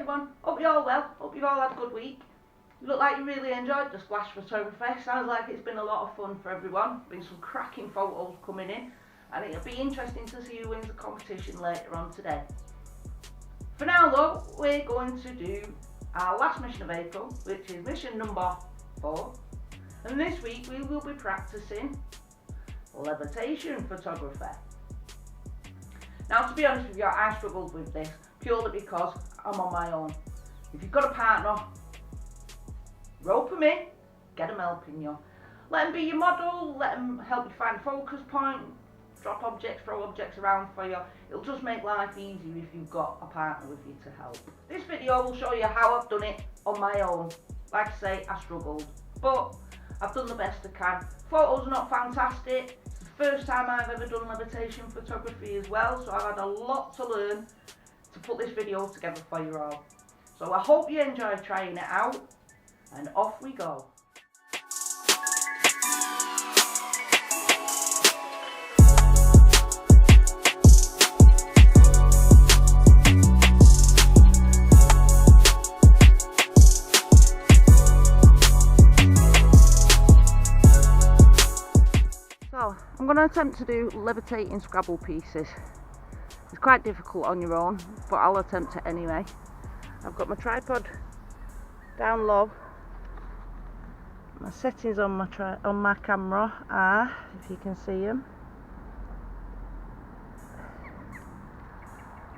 everyone, hope you're all well, hope you've all had a good week. You look like you really enjoyed the splash photography. Sounds like it's been a lot of fun for everyone. Been some cracking photos coming in, and it'll be interesting to see who wins the competition later on today. For now though, we're going to do our last mission of April, which is mission number 4. And this week we will be practicing levitation photography. Now, to be honest with you, I struggled with this purely because I'm on my own. If you've got a partner, rope them in, get them helping you. Let them be your model, let them help you find a focus point, drop objects, throw objects around for you. It'll just make life easier if you've got a partner with you to help. This video will show you how I've done it on my own. Like I say, I struggled, but I've done the best I can. Photos are not fantastic. It's the first time I've ever done levitation photography as well, so I've had a lot to learn to put this video together for you all. So I hope you enjoy trying it out, and off we go. So I'm going to attempt to do levitating Scrabble pieces. It's quite difficult on your own, but I'll attempt it anyway. I've got my tripod down low. My settings on my camera are, if you can see them,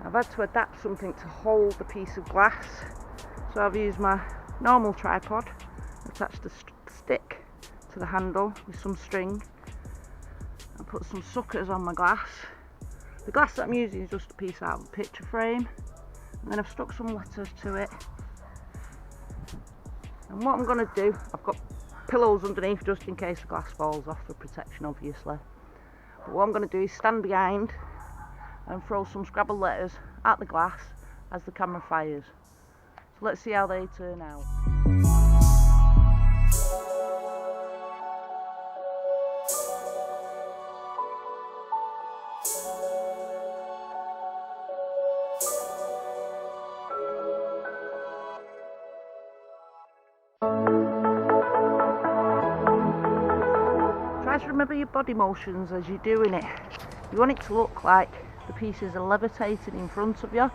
I've had to adapt something to hold the piece of glass, so I've used my normal tripod, attached a stick to the handle with some string, and put some suckers on my glass. The glass that I'm using is just a piece out of a picture frame, and then I've stuck some letters to it. And what I'm going to do, I've got pillows underneath just in case the glass falls off for protection, obviously. But what I'm going to do is stand behind and throw some Scrabble letters at the glass as the camera fires. So let's see how they turn out. Try to remember your body motions as you're doing it. You want it to look like the pieces are levitating in front of you.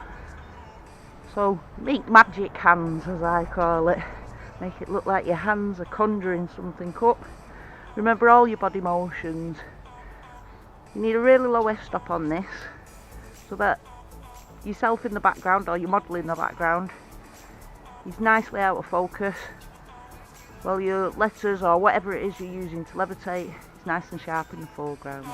So make magic hands, as I call it. Make it look like your hands are conjuring something up. Remember all your body motions. You need a really low f-stop on this, so that yourself in the background, or your model in the background, is nicely out of focus, while your letters or whatever it is you're using to levitate is nice and sharp in the foreground.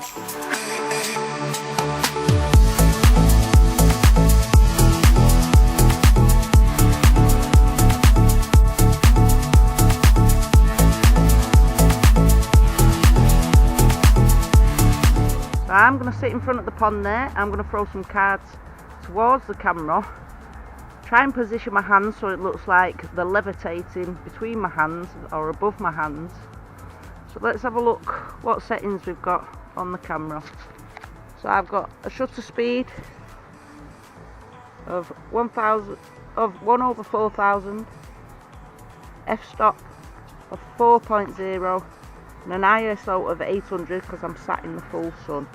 So I'm going to sit in front of the pond there. I'm going to throw some cards towards the camera. Try and position my hands so it looks like they're levitating between my hands or above my hands. So let's have a look what settings we've got on the camera. So I've got a shutter speed of 1/4,000, f-stop of 4.0, and an ISO of 800 because I'm sat in the full sun.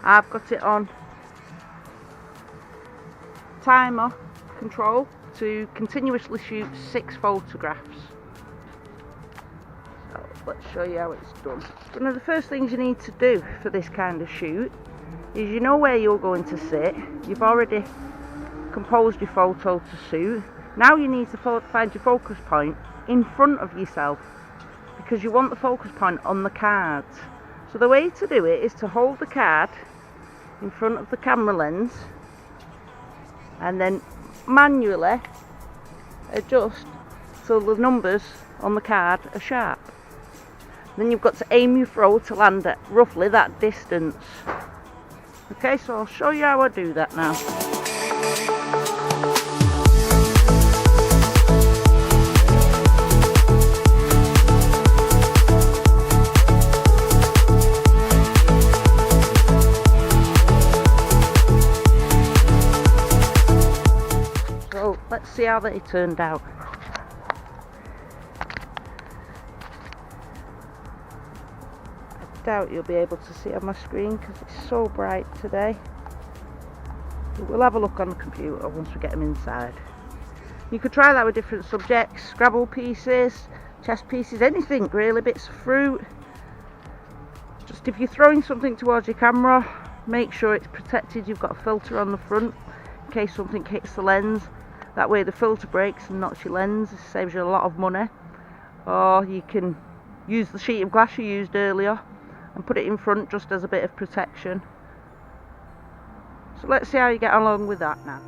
I've got it on timer control to continuously shoot 6 photographs. So let's show you how it's done. One of the first things you need to do for this kind of shoot is, you know where you're going to sit. You've already composed your photo to suit. Now you need to find your focus point in front of yourself, because you want the focus point on the cards. So the way to do it is to hold the card in front of the camera lens and then manually adjust so the numbers on the card are sharp. Then you've got to aim your throw to land at roughly that distance. Okay, so I'll show you how I do that now. see how they turned out. I doubt you'll be able to see on my screen because it's so bright today. But we'll have a look on the computer once we get them inside. You could try that with different subjects, Scrabble pieces, chess pieces, anything really, bits of fruit. Just if you're throwing something towards your camera, make sure it's protected. You've got a filter on the front in case something hits the lens. That way the filter breaks and knocks your lens. It saves you a lot of money. Or you can use the sheet of glass you used earlier and put it in front just as a bit of protection. So let's see how you get along with that now.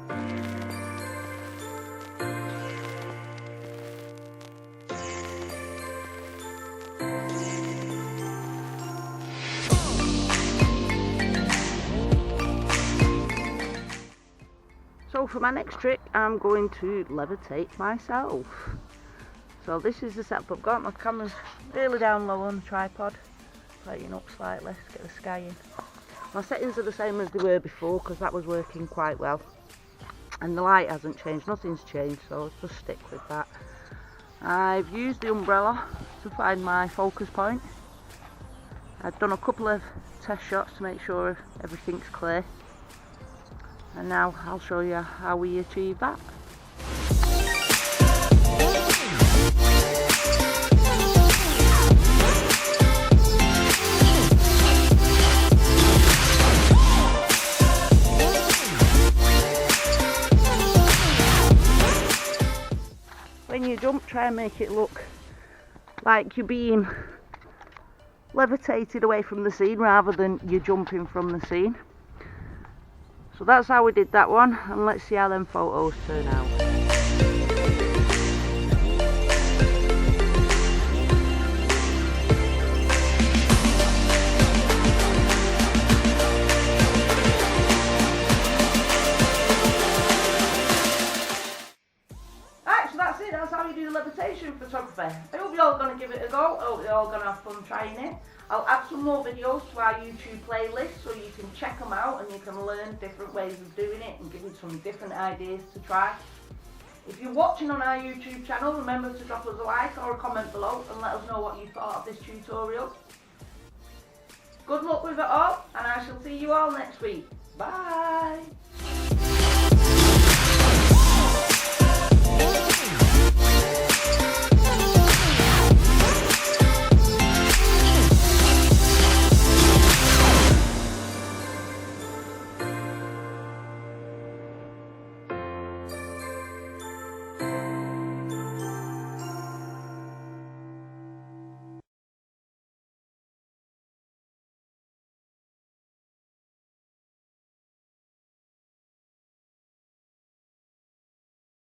So for my next trick, I'm going to levitate myself. So this is the setup I've got. My camera's really down low on the tripod, lighting up slightly to get the sky in. My settings are the same as they were before because that was working quite well. And the light hasn't changed, nothing's changed, so I'll just stick with that. I've used the umbrella to find my focus point. I've done a couple of test shots to make sure everything's clear. And now I'll show you how we achieve that. When you jump, try and make it look like you're being levitated away from the scene rather than you're jumping from the scene. So that's how we did that one, and let's see how them photos turn out. Right, so that's it. That's how you do the levitation photography. I hope you're all going to give it a go. I hope you're all going to have fun trying it. I'll add some more videos to our YouTube playlist so you can check them out and you can learn different ways of doing it and give you some different ideas to try. If you're watching on our YouTube channel, remember to drop us a like or a comment below and let us know what you thought of this tutorial. Good luck with it all, and I shall see you all next week. Bye!